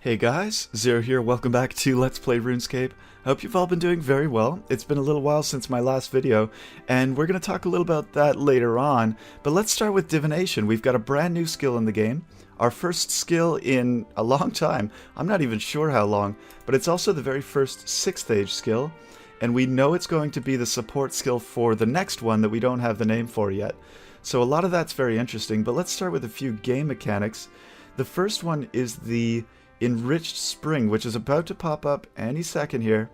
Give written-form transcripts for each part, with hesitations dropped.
Hey guys, Zero here, welcome back to Let's Play RuneScape. I hope you've all been doing very well. It's been a little while since my last video, and we're going to talk a little about that later on, but let's start with Divination. We've got a brand new skill in the game, our first skill in a long time. I'm not even sure how long, but it's also the very first 6th age skill, and we know it's going to be the support skill for the next one that we don't have the name for yet. So a lot of that's very interesting, but let's start with a few game mechanics. The first one is the Enriched Spring, which is about to pop up any second here.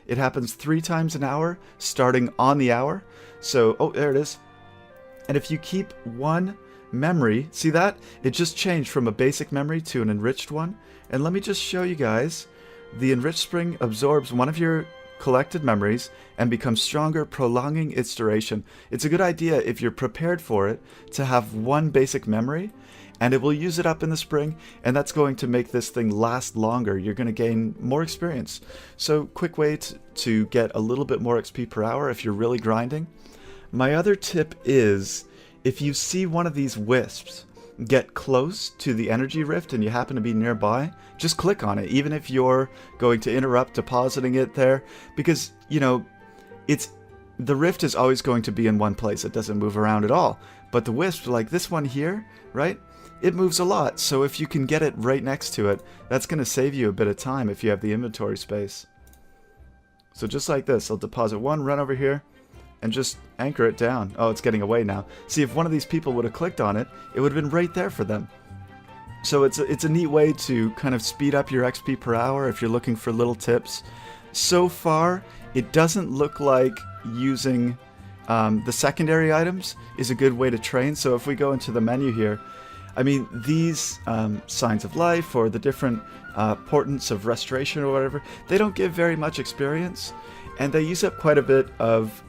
It happens 3 times an hour, starting on the hour. So, oh, there it is. And if you keep one memory, see that? It just changed from a basic memory to an enriched one. And let me just show you guys. The Enriched Spring absorbs one of your collected memories and becomes stronger, prolonging its duration. It's a good idea if you're prepared for it to have one basic memory, and it will use it up in the spring, and that's going to make this thing last longer. You're going to gain more experience. So, quick way to get a little bit more XP per hour if you're really grinding. My other tip is, if you see one of these wisps get close to the energy rift and you happen to be nearby, just click on it, even if you're going to interrupt depositing it there, because, you know, the rift is always going to be in one place. It doesn't move around at all. But the wisp, like this one here, right? It moves a lot, so if you can get it right next to it, that's going to save you a bit of time if you have the inventory space. So just like this, I'll deposit one, run over here, and just anchor it down. Oh, it's getting away now. See, if one of these people would have clicked on it, it would have been right there for them. So it's a neat way to kind of speed up your XP per hour if you're looking for little tips. So far, it doesn't look like using the secondary items is a good way to train. So if we go into the menu here, I mean, these signs of life or the different portents of restoration or whatever, they don't give very much experience, and they use up quite a bit of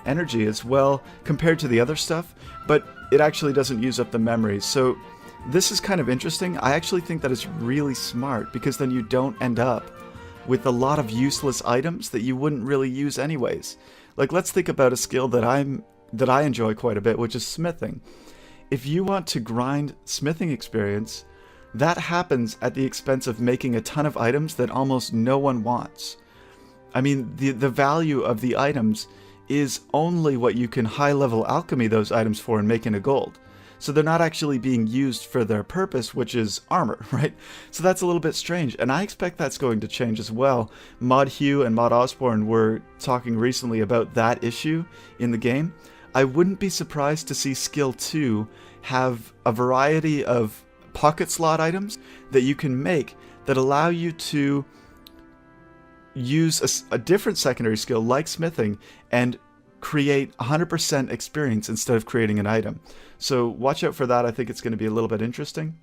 energy as well compared to the other stuff, but it actually doesn't use up the memories. So this is kind of interesting. I actually think that it's really smart, because then you don't end up with a lot of useless items that you wouldn't really use anyways. Like, let's think about a skill that I enjoy quite a bit, which is smithing. If you want to grind smithing experience, that happens at the expense of making a ton of items that almost no one wants. I mean, the value of the items is only what you can high-level alchemy those items for and make into gold. So they're not actually being used for their purpose, which is armor, right? So that's a little bit strange, and I expect that's going to change as well. Mod Hugh and Mod Osborne were talking recently about that issue in the game. I wouldn't be surprised to see Skill 2 have a variety of pocket slot items that you can make that allow you to use a different secondary skill like smithing and create 100% experience instead of creating an item. So watch out for that. I think it's going to be a little bit interesting.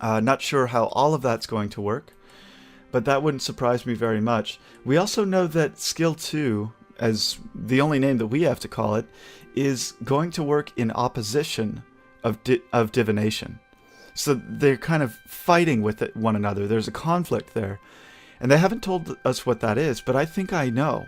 Not sure how all of that's going to work, but that wouldn't surprise me very much. We also know that Skill 2, as the only name that we have to call it, is going to work in opposition of Divination. So they're kind of fighting with one another. There's a conflict there. And they haven't told us what that is, but I think I know.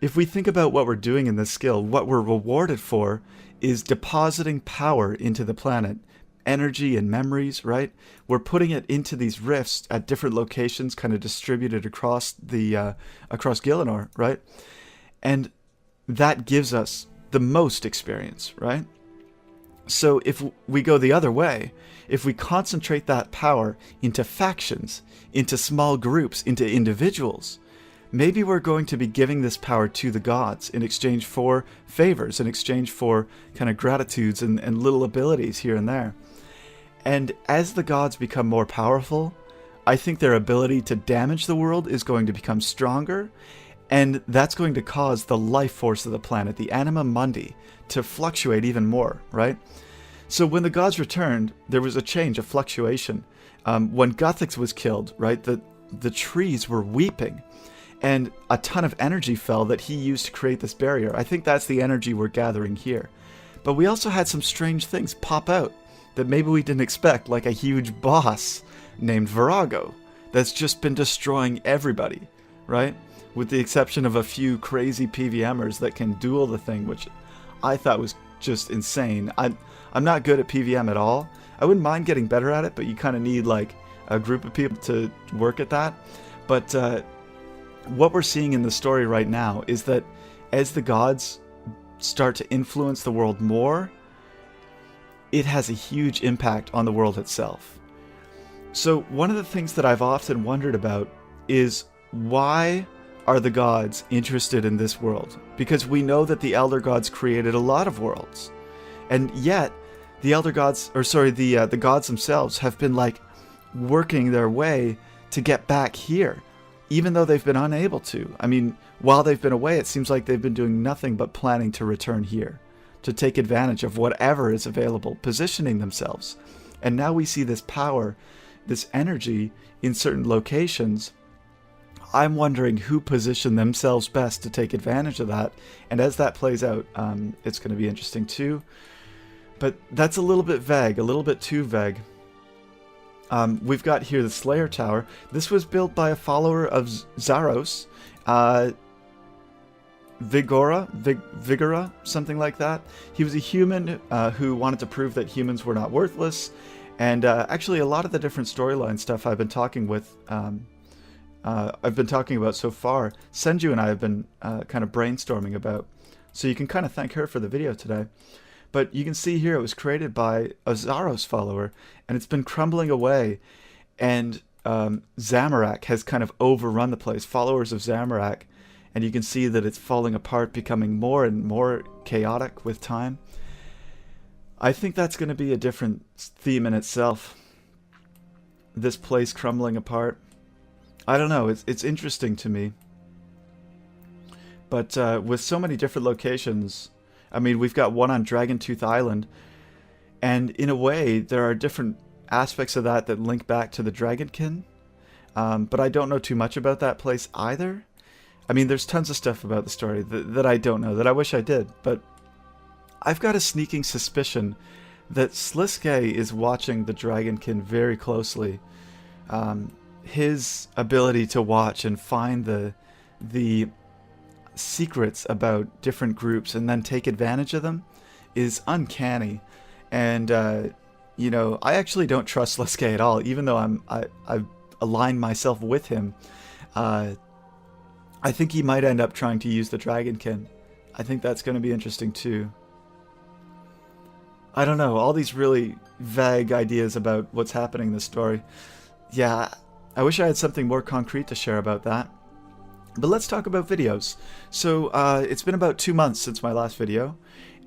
If we think about what we're doing in this skill, what we're rewarded for is depositing power into the planet. Energy and memories, right? We're putting it into these rifts at different locations, kind of distributed across Gielinor, right? And that gives us the most experience, right? So if we go the other way, if we concentrate that power into factions, into small groups, into individuals, maybe we're going to be giving this power to the gods in exchange for favors, in exchange for kind of gratitudes and little abilities here and there. And as the gods become more powerful, I think their ability to damage the world is going to become stronger, and that's going to cause the life force of the planet, the anima mundi, to fluctuate even more, right? So when the gods returned, there was a change, a fluctuation. When Guthix was killed, right, the trees were weeping, and a ton of energy fell that he used to create this barrier. I think that's the energy we're gathering here. But we also had some strange things pop out that maybe we didn't expect, like a huge boss named Virago that's just been destroying everybody, right? With the exception of a few crazy PVMers that can duel the thing, which I thought was just insane. I'm not good at PVM at all. I wouldn't mind getting better at it, but you kind of need like a group of people to work at that. But what we're seeing in the story right now is that as the gods start to influence the world more, it has a huge impact on the world itself. So one of the things that I've often wondered about is, why are the gods interested in this world? Because we know that the elder gods created a lot of worlds, and yet the elder gods, or sorry, the gods themselves have been like working their way to get back here, even though they've been unable to. I mean, while they've been away, it seems like they've been doing nothing but planning to return here, to take advantage of whatever is available, positioning themselves. And now we see this power, this energy in certain locations. I'm wondering who positioned themselves best to take advantage of that. And as that plays out, it's going to be interesting too. But that's a little bit vague, a little bit too vague. We've got here the Slayer Tower. This was built by a follower of Zaros, Vigora, something like that. He was a human who wanted to prove that humans were not worthless. And actually, a lot of the different storyline stuff I've been talking about so far, Senju and I have been kind of brainstorming about. So you can kind of thank her for the video today. But you can see here it was created by a Zaros follower, and it's been crumbling away. And Zamorak has kind of overrun the place, followers of Zamorak. And you can see that it's falling apart, becoming more and more chaotic with time. I think that's going to be a different theme in itself. This place crumbling apart. I don't know, it's interesting to me. But with so many different locations, I mean, we've got one on Dragontooth Island, and in a way, there are different aspects of that that link back to the Dragonkin. But I don't know too much about that place either. I mean, there's tons of stuff about the story that I don't know, that I wish I did, but I've got a sneaking suspicion that Sliske is watching the Dragonkin very closely. His ability to watch and find the secrets about different groups and then take advantage of them is uncanny. And you know, I actually don't trust Sliske at all, even though I've aligned myself with him. I think he might end up trying to use the Dragonkin. I think that's going to be interesting too. I don't know, all these really vague ideas about what's happening in this story. Yeah, I wish I had something more concrete to share about that. But let's talk about videos. So it's been about 2 months since my last video,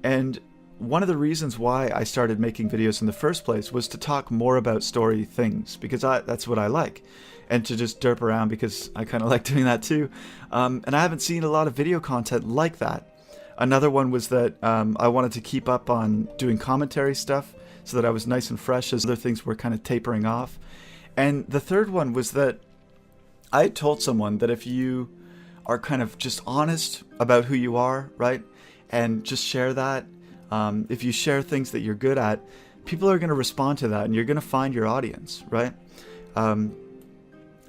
and one of the reasons why I started making videos in the first place was to talk more about story things, because that's what I like, and to just derp around because I kind of like doing that too. And I haven't seen a lot of video content like that. Another one was that I wanted to keep up on doing commentary stuff so that I was nice and fresh as other things were kind of tapering off. And the third one was that I had told someone that if you are kind of just honest about who you are, right, and just share that, if you share things that you're good at, people are going to respond to that and you're going to find your audience, right? And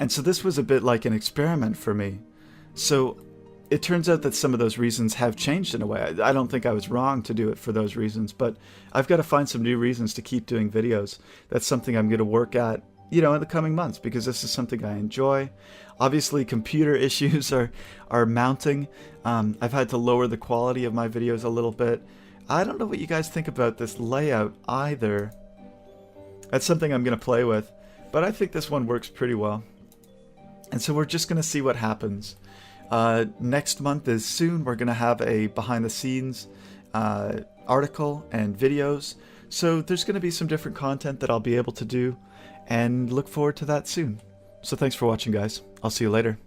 so this was a bit like an experiment for me. So it turns out that some of those reasons have changed in a way. I don't think I was wrong to do it for those reasons, but I've got to find some new reasons to keep doing videos. That's something I'm going to work at, you know, in the coming months, because this is something I enjoy. Obviously, computer issues are mounting. I've had to lower the quality of my videos a little bit. I don't know what you guys think about this layout either. That's something I'm going to play with, but I think this one works pretty well. And so we're just going to see what happens. Next month is soon. We're going to have a behind the scenes article and videos. So there's going to be some different content that I'll be able to do, and look forward to that soon. So thanks for watching, guys. I'll see you later.